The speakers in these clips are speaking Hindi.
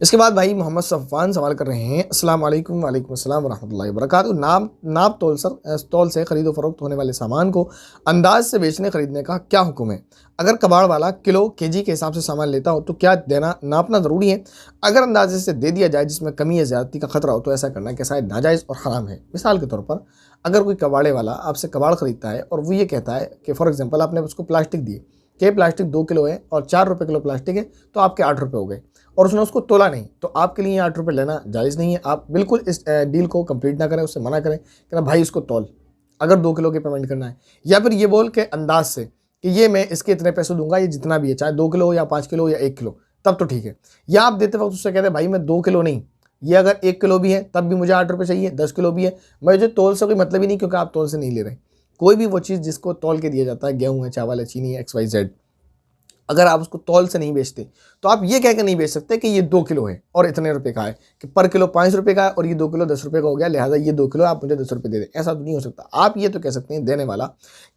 इसके बाद भाई मोहम्मद सफ़ान सवाल कर रहे हैं, अस्सलाम वालेकुम। वालेकुम अस्सलाम वरहमतुल्लाहि वबरकातुहू। नाप तौल से ख़रीद व फ़रोख्त होने वाले सामान को अंदाज से बेचने खरीदने का क्या हुक्म है? अगर कबाड़ वाला किलो केजी के हिसाब से सामान लेता हो तो क्या देना नापना ज़रूरी है? अगर अंदाजे से दे दिया जाए जिसमें कमी या ज़्यादती का खतरा हो तो ऐसा करना कैसा है, नाजायज़ और हराम है? मिसाल के तौर पर अगर कोई कबाड़े वाला आपसे कबाड़ ख़रीदता है और वो ये कहता है कि फ़ॉर एग्ज़ाम्पल आपने उसको प्लास्टिक दी कि प्लास्टिक 2 किलो है और 4 रुपये किलो प्लास्टिक है, तो आपके 8 रुपये हो गए और उसने उसको तोला नहीं, तो आपके लिए 8 रुपये लेना जायज़ नहीं है। आप बिल्कुल इस डील को कंप्लीत ना करें, उससे मना करें कि ना भाई इसको तौल, अगर 2 किलो की पेमेंट करना है। या फिर ये बोल के अंदाज से कि ये मैं इसके इतने पैसे दूंगा, ये जितना भी है, चाहे 2 किलो या 5 किलो या 1 किलो, तब तो ठीक है। या आप देते वक्त उससे कहते हैं भाई मैं 2 किलो नहीं, ये अगर 1 किलो भी है तब भी मुझे 8 रुपये चाहिए, 10 किलो भी है, मुझे तौल से कोई मतलब ही नहीं, क्योंकि आप तौल से नहीं ले रहे। कोई भी वो चीज़ जिसको तौल के दिया जाता है, गेहूँ है, चावल है, चीनी है, XYZ, अगर आप उसको तौल से नहीं बेचते तो आप ये कह के नहीं बेच सकते कि ये 2 किलो है और इतने रुपए का है, कि पर किलो 5 रुपए का है और ये 2 किलो 10 रुपए का हो गया, लिहाजा ये 2 किलो आप मुझे 10 रुपए दे दें। ऐसा तो नहीं हो सकता। आप ये तो कह सकते हैं देने वाला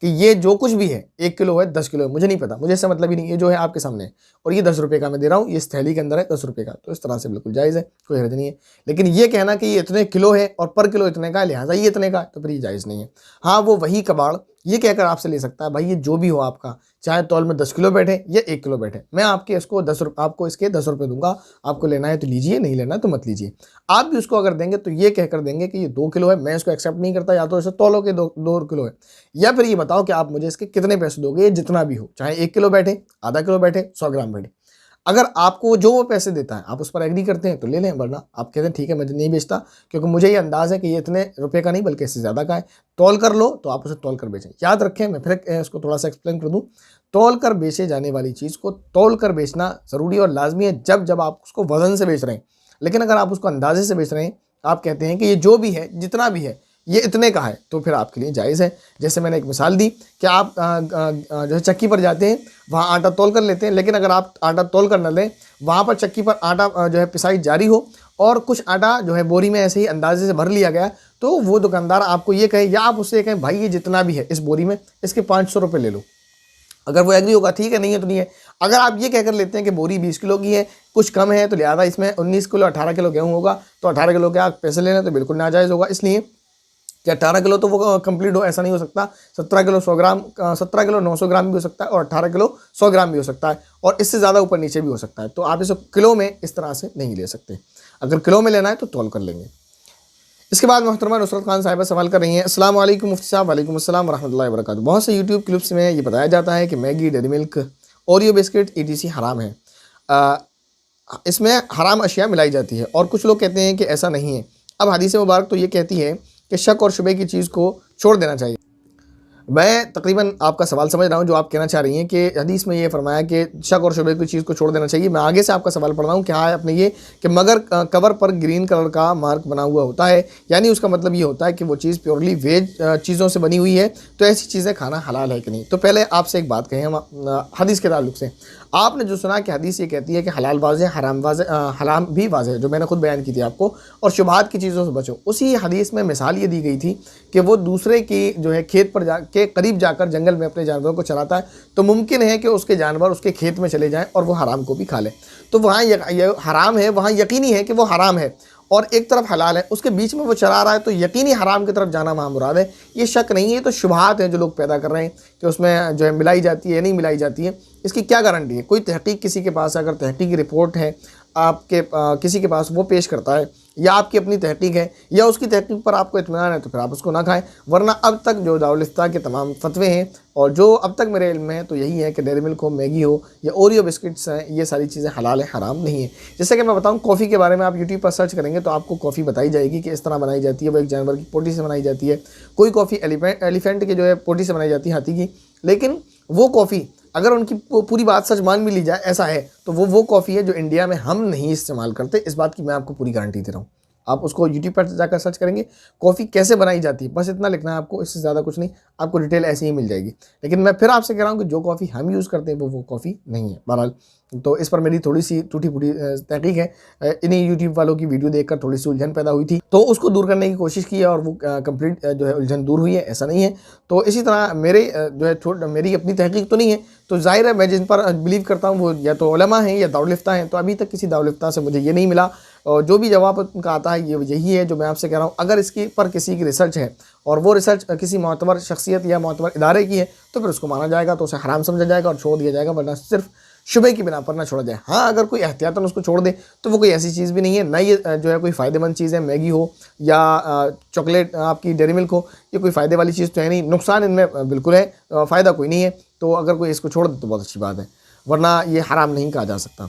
कि ये जो कुछ भी है 1 किलो है, 10 किलो है, मुझे नहीं पता, मुझे इससे मतलब ही नहीं, ये जो है आपके सामने है और ये 10 रुपये का मैं दे रहा हूँ, ये इस थैली के अंदर है 10 रुपये का, तो इस तरह से बिल्कुल जायज़ है, कोई हर्ज नहीं है। लेकिन ये कहना कि ये इतने किलो है और पर किलो इतने का है, लिहाजा ये इतने का है, तो फिर ये जायज़ नहीं है। हाँ, वो वही कबाड़ ये कहकर आपसे ले सकता है भाई ये जो भी हो आपका, चाहे तौल में 10 किलो बैठे या 1 किलो बैठे, मैं आपके इसको आपको इसके 10 रुपये दूंगा, आपको लेना है तो लीजिए, नहीं लेना है तो मत लीजिए। आप भी उसको अगर देंगे तो ये कहकर देंगे कि ये 2 किलो है, मैं इसको एक्सेप्ट नहीं करता, या तो इसे तौलो के 2 किलो है, या फिर ये बताओ कि आप मुझे इसके कितने पैसे दोगे, ये जितना भी हो, चाहे 1 किलो बैठे, आधा किलो बैठे, 100 ग्राम बैठे। अगर आपको जो वो पैसे देता है आप उस पर एग्री करते हैं तो ले लें, वरना आप कहते हैं ठीक है मैं नहीं बेचता, क्योंकि मुझे ये अंदाज़ है कि ये इतने रुपए का नहीं बल्कि इससे ज़्यादा का है, तौल कर लो, तो आप उसे तौल कर बेचें। याद रखें, मैं फिर इसको थोड़ा सा एक्सप्लेन कर दूं, तौल कर बेचे जाने वाली चीज़ को तौल कर बेचना ज़रूरी और लाजमी है जब जब आप उसको वज़न से बेच रहे हैं। लेकिन अगर आप उसको अंदाजे से बेच रहे हैं, आप कहते हैं कि ये जो भी है, जितना भी है, ये इतने का है, तो फिर आपके लिए जायज़ है। जैसे मैंने एक मिसाल दी कि आप जो है चक्की पर जाते हैं, वहाँ आटा तौल कर लेते हैं, लेकिन अगर आप आटा तौल कर न लें, वहाँ पर चक्की पर आटा जो है पिसाई जारी हो और कुछ आटा जो है बोरी में ऐसे ही अंदाजे से भर लिया गया, तो वो दुकानदार आपको ये कहे या आप उससे कहें भाई ये जितना भी है इस बोरी में, इसके 500 रुपये ले लो। अगर वो एग्री होगा ठीक है, नहीं है तो नहीं है। अगर आप ये कहकर लेते हैं कि बोरी 20 किलो की है, कुछ कम है, तो लिहाजा इसमें 19 किलो 18 किलो गेहूँ होगा, तो 18 किलो के आप पैसे लेना तो बिल्कुल नाजायज़ होगा। इसलिए कि 18 किलो तो वो कंप्लीट हो, ऐसा नहीं हो सकता। 17 किलो 100 ग्राम, 17 किलो 900 ग्राम भी हो सकता है और 18 किलो 100 ग्राम भी हो सकता है, और इससे ज़्यादा ऊपर नीचे भी हो सकता है। तो आप इसे किलो में इस तरह से नहीं ले सकते। अगर किलो में लेना है तो तौल कर लेंगे। इसके बाद मोहतरमा नुसरत खान साहिबा सवाल कर रही हैं, अस्सलाम वालेकुम मुफ्ती साहब। वालेकुम अस्सलाम वरहमतुल्लाहि वबरकातुहू। बहुत से यूट्यूब क्लिप्स में ये बताया जाता है कि Maggi, dairy milk, Oreo biscuit ETC हराम है, इसमें हराम अशिया मिलाई जाती है, और कुछ लोग कहते हैं कि ऐसा नहीं है। अब हदीस मुबारक तो ये कहती है कि शक और शुबे की चीज़ को छोड़ देना चाहिए। मैं तकरीबन आपका सवाल समझ रहा हूँ, जो आप कहना चाह रही हैं कि हदीस में ये फरमाया कि शक और शुबे की चीज़ को छोड़ देना चाहिए। मैं आगे से आपका सवाल पढ़ रहा हूँ, क्या है अपने ये कि मगर कवर पर ग्रीन कलर का मार्क बना हुआ होता है, यानी उसका मतलब ये होता है कि वो चीज़ प्योरली वेज चीज़ों से बनी हुई है, तो ऐसी चीज़ें खाना हलाल है कि नहीं। तो पहले आपसे एक बात कहें हम हदीस के ताल्लुक से, आपने जो सुना कि हदीस ये कहती है कि हलाल वाज़े, हराम भी वाज़े, जो मैंने खुद बयान की थी आपको, और शुबहात की चीज़ों से बचो। उसी हदीस में मिसाल ये दी गई थी कि वो दूसरे की जो है खेत पर के करीब जाकर जंगल में अपने जानवरों को चराता है, तो मुमकिन है कि उसके जानवर उसके खेत में चले जाएं और वो हराम को भी खा लें। तो वहाँ हराम है, वहाँ यकीनी है कि वो हराम है, और एक तरफ हलाल है, उसके बीच में वो चरा रहा है, तो यकीनी हराम की तरफ जाना वहाँ मुराद है। ये शक नहीं है, तो शुबहात है जो लोग पैदा कर रहे हैं कि उसमें जो है मिलाई जाती है या नहीं मिलाई जाती है, इसकी क्या गारंटी है? कोई तहकीक किसी के पास, अगर तहकीकी रिपोर्ट है आपके किसी के पास, वो पेश करता है, या आपकी अपनी तहकीक है, या उसकी तहकीक पर आपको इत्मीनान है, तो फिर आप उसको ना खाएं। वरना अब तक जो दारुल इफ्ता के तमाम फतवे हैं, और जो अब तक मेरे इल्म में है, तो यही है कि डेयरी मिल्क हो, मैगी हो, या ओरियो बिस्किट्स हैं, ये सारी चीज़ें हलाल है, हराम नहीं है। जैसे कि मैं बताऊँ कॉफ़ी के बारे में, आप यूट्यूब पर सर्च करेंगे तो आपको कॉफ़ी बताई जाएगी कि इस तरह बनाई जाती है, वो एक जानवर की पोटी से बनाई जाती है। कोई कॉफ़ी एलिफेंट की जो है पोटी से बनाई जाती है, हाथी की। लेकिन वो कॉफ़ी अगर उनकी पूरी बात सच मान भी ली जाए, ऐसा है, तो वो कॉफ़ी है जो इंडिया में हम नहीं इस्तेमाल करते। इस बात की मैं आपको पूरी गारंटी दे रहा हूँ। आप उसको यूट्यूब पर जाकर सर्च करेंगे कॉफ़ी कैसे बनाई जाती है, बस इतना लिखना है आपको, इससे ज़्यादा कुछ नहीं, आपको डिटेल ऐसे ही मिल जाएगी। लेकिन मैं फिर आपसे कह रहा हूँ कि जो कॉफ़ी हम यूज़ करते हैं वो कॉफ़ी नहीं है। बहरहाल तो इस पर मेरी थोड़ी सी टूटी फूटी तहकीक है, इन्हीं यूट्यूब वालों की वीडियो देखकर थोड़ी सी उलझन पैदा हुई थी, तो उसको दूर करने की कोशिश की है और वो कंप्लीट जो है उलझन दूर हुई है, ऐसा नहीं है। तो इसी तरह मेरे जो है मेरी अपनी तहकीक तो नहीं है, तो जाहिर है मैं जिन पर बिलीव करता हूँ वो या तो उलमा हैं या दारुल इफ्ता हैं। तो अभी तक किसी दारुल इफ्ता से मुझे ये नहीं मिला, और जो भी जवाब उनका आता है ये यही है जो मैं आपसे कह रहा हूँ। अगर इसके पर किसी की रिसर्च है और वो रिसर्च किसी मोतबर शख्सियत या मोतबर इदारे की है तो फिर उसको माना जाएगा, तो उसे हराम समझा जाएगा और छोड़ दिया जाएगा, वरना सिर्फ शुबह की बिना पर ना छोड़ा जाए। हाँ, अगर कोई एहतियातन उसको छोड़ दे तो वो कोई ऐसी चीज़ भी नहीं है, ना ये जो है कोई फ़ायदेमंद चीज़ है, मैगी हो या चॉकलेट आपकी डेयरी मिल्क हो, ये कोई फ़ायदे वाली चीज़ तो है नहीं, नुकसान इनमें बिल्कुल है, फ़ायदा कोई नहीं है। तो अगर कोई इसको छोड़ दे तो बहुत अच्छी बात है, वरना ये हराम नहीं कहा जा सकता।